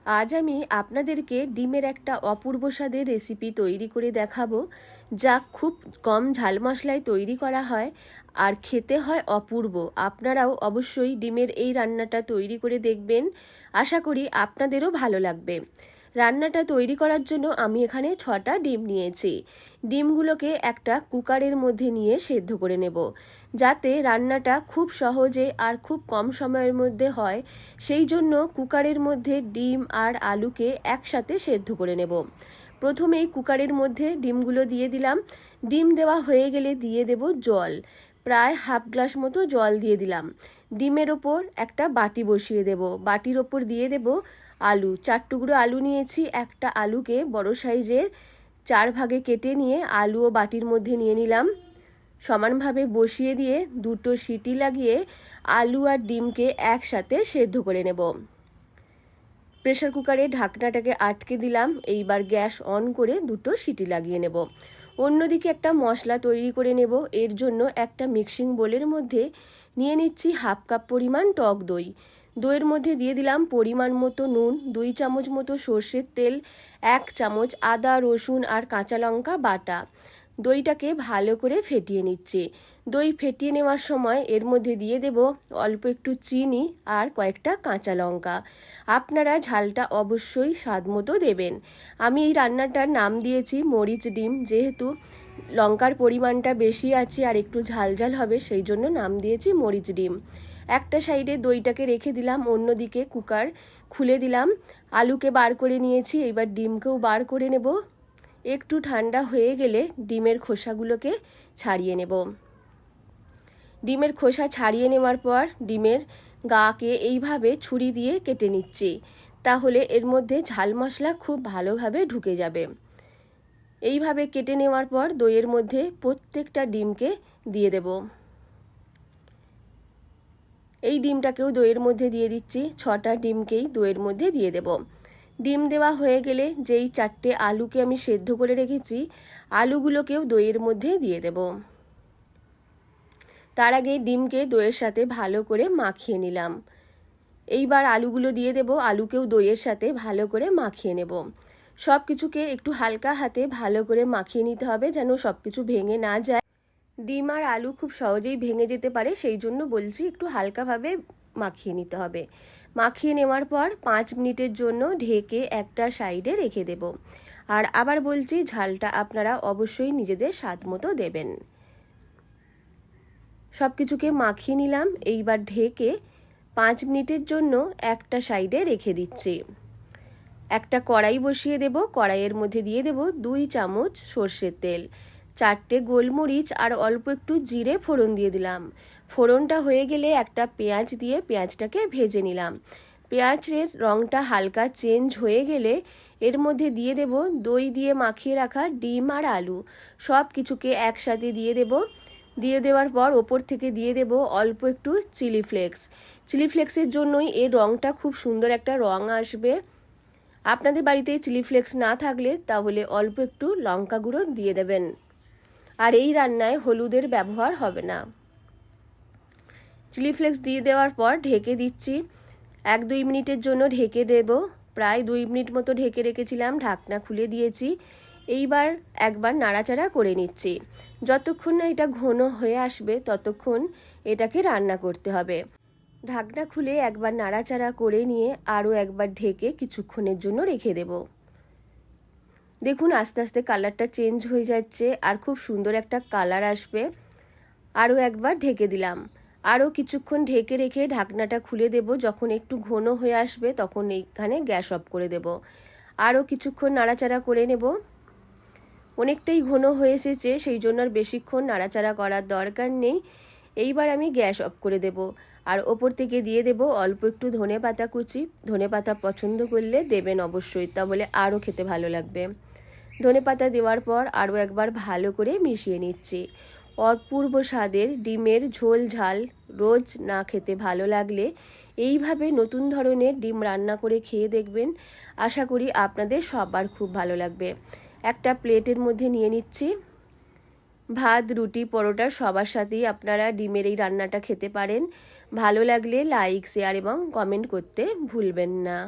আজ আমি আপনাদেরকে ডিমের একটা অপূর্ব স্বাদের রেসিপি তৈরি করে দেখাবো, যা খুব কম ঝাল মশলায় তৈরি করা হয় আর খেতে হয় অপূর্ব। আপনারাও অবশ্যই ডিমের এই রান্নাটা তৈরি করে দেখবেন, আশা করি আপনাদেরও ভালো লাগবে। রান্নাটা তৈরি করার জন্য আমি এখানে 6টা ডিম নিয়েছি। ডিমগুলোকে একটা কুকারের মধ্যে নিয়ে সেদ্ধ করে নেব, যাতে রান্নাটা খুব সহজে আর খুব কম সময়ের মধ্যে হয়। সেই জন্য কুকারের মধ্যে ডিম আর আলুকে একসাথে সেদ্ধ করে নেব। প্রথমেই কুকারের মধ্যে ডিমগুলো দিয়ে দিলাম। ডিম দেওয়া হয়ে গেলে দিয়ে দেব জল, প্রায় হাফ গ্লাস মতো জল দিয়ে দিলাম। ডিমের ওপর একটা বাটি বসিয়ে দেব, বাটির ওপর দিয়ে দেব আলু। 4 টুকরো আলু নিয়েছি। একটা আলুকে বড় সাইজের 4 ভাগে কেটে নিয়ে আলু ও বাটির মধ্যে নিয়ে নিলাম। সমানভাবে বসিয়ে দিয়ে 2টো সিটি লাগিয়ে আলু আর ডিমকে একসাথে সেদ্ধ করে নেব। প্রেসার কুকারে ঢাকনাটাকে আটকে দিলাম। এইবার গ্যাস অন করে 2টো সিটি লাগিয়ে নেব। অন্যদিকে একটা মশলা তৈরি করে নেব। এর জন্য একটা মিক্সিং বোলের মধ্যে নিয়ে নিচ্ছি হাফ কাপ পরিমাণ টক দই। দইয়ের মধ্যে দিয়ে দিলাম পরিমাণ মতো নুন, 2 চামচ মতো সর্ষের তেল, 1 চামচ আদা রসুন আর কাঁচা লঙ্কা বাটা। দইটাকে ভালো করে ফেটিয়ে নিচ্ছি। দই ফেটিয়ে নেওয়ার সময় এর মধ্যে দিয়ে দেব অল্প একটু চিনি আর কয়েকটা কাঁচা লঙ্কা। আপনারা ঝালটা অবশ্যই স্বাদ মতো দেবেন। আমি এই রান্নাটার নাম দিয়েছি মরিচ ডিম, যেহেতু লঙ্কার পরিমাণটা বেশি আছে আর একটু ঝাল ঝাল হবে, সেই জন্য নাম দিয়েছি মরিচ ডিম। একটা সাইডে দইটাকে রেখে দিলাম, অন্যদিকে কুকার খুলে দিলাম। আলুকে বার করে নিয়েছি, এবার ডিমকেও বার করে নেব। একটু ঠান্ডা হয়ে গেলে ডিমের খোসাগুলোকে ছাড়িয়ে নেব। ডিমের খোসা ছাড়িয়ে নেওয়ার পর ডিমের গাকে এইভাবে ছুরি দিয়ে কেটে নিচ্ছি, তাহলে এর মধ্যে ঝাল মশলা খুব ভালোভাবে ঢুকে যাবে। এইভাবে কেটে নেওয়ার পর দইয়ের মধ্যে প্রত্যেকটা ডিমকে দিয়ে দেব। এই ডিমটাকেও দইয়ের মধ্যে দিয়ে দিচ্ছি। 6টা ডিমকেই দইয়ের মধ্যে দিয়ে দেব। ডিম দেওয়া হয়ে গেলে যেই 4টে আলুকে আমি সেদ্ধ করে রেখেছি, আলুগুলোকেও দইয়ের মধ্যে দিয়ে দেব। তার আগে ডিমকে দইয়ের সাথে ভালো করে মাখিয়ে নিলাম। এইবার আলুগুলো দিয়ে দেব, আলুকেও দইয়ের সাথে ভালো করে মাখিয়ে নেব। সব কিছুকে একটু হালকা হাতে ভালো করে মাখিয়ে নিতে হবে, যেন সব কিছু ভেঙে না যায়। ডিম আর আলু খুব সহজেই ভেঙে যেতে পারে, সেই জন্য বলছি একটু হালকাভাবে মাখিয়ে নিতে হবে। মাখিয়ে নেওয়ার পর 5 মিনিটের জন্য ঢেকে একটা সাইডে রেখে দেব। আর আবার বলছি, ঝালটা আপনারা অবশ্যই নিজেদের স্বাদ মতো দেবেন। সব কিছুকে মাখিয়ে নিলাম। এইবার ঢেকে 5 মিনিটের জন্য একটা সাইডে রেখে দিচ্ছি। একটা কড়াই বসিয়ে দেব। কড়াইয়ের মধ্যে দিয়ে দেব 2 চামচ সর্ষের তেল, 4টে গোলমরিচ আর অল্প একটু জিরে ফোড়ন দিয়ে দিলাম। ফোড়নটা হয়ে গেলে একটা পেঁয়াজ দিয়ে পেঁয়াজটাকে ভেজে নিলাম। পেঁয়াজের রঙটা হালকা চেঞ্জ হয়ে গেলে এর মধ্যে দিয়ে দেব দই দিয়ে মাখিয়ে রাখা ডিম আর আলু। সব কিছুকে একসাথে দিয়ে দেব। দিয়ে দেওয়ার পর ওপর থেকে দিয়ে দেব অল্প একটু চিলি ফ্লেক্স। চিলি ফ্লেক্সের জন্যই এর রঙটা খুব সুন্দর একটা রঙ আসবে। আপনাদের বাড়িতে চিলি ফ্লেক্স না থাকলে তাহলে অল্প একটু লঙ্কা গুঁড়ো দিয়ে দেবেন। আর এই রান্নায় হলুদের ব্যবহার হবে না। চিলি ফ্লেক্স দিয়ে দেওয়ার পর ঢেকে দিচ্ছি। 1-2 মিনিটের জন্য ঢেকে দেব। প্রায় 2 মিনিট মতো ঢেকে রেখেছিলাম, ঢাকনা খুলে দিয়েছি। এইবার একবার নাড়াচাড়া করে নিচ্ছি। যতক্ষণ না এটা ঘন হয়ে আসবে ততক্ষণ এটাকে রান্না করতে হবে। ঢাকনা খুলে একবার নাড়াচাড়া করে নিয়ে আরও একবার ঢেকে কিছুক্ষণের জন্য রেখে দেব। দেখুন আস্তে আস্তে কালারটা চেঞ্জ হয়ে যাচ্ছে আর খুব সুন্দর একটা কালার আসবে। আরও একবার ঢেকে দিলাম। আরও কিছুক্ষণ ঢেকে রেখে ঢাকনাটা খুলে দেব। যখন একটু ঘন হয়ে আসবে তখন এইখানে গ্যাস অফ করে দেব। আরও কিছুক্ষণ নাড়াচাড়া করে নেব। অনেকটাই ঘন হয়ে এসেছে, সেই জন্য আর বেশিক্ষণ নাড়াচাড়া করার দরকার নেই। এইবার আমি গ্যাস অফ করে দেব। আর ওপর থেকে দিয়ে দেব অল্প একটু ধনেপাতা কুচি। ধনেপাতা পছন্দ করলে দেবেন অবশ্যই, তাহলে আরও খেতে ভালো লাগবে। ধনেপাতা দেওয়ার পর আরও একবার ভালো করে মিশিয়ে নিচ্ছি। অপূর্ব স্বাদের ডিমের ঝোল ঝাল রোজ না খেতে ভালো লাগলে এইভাবে নতুন ধরনের ডিম রান্না করে খেয়ে দেখবেন। আশা করি আপনাদের সবার খুব ভালো লাগবে। একটা প্লেটের মধ্যে নিয়ে নিচ্ছি। ভাত, রুটি, পরোটা সবার সাথেই আপনারা ডিমের এই রান্নাটা খেতে পারেন। ভালো লাগলে লাইক, শেয়ার এবং কমেন্ট করতে ভুলবেন না।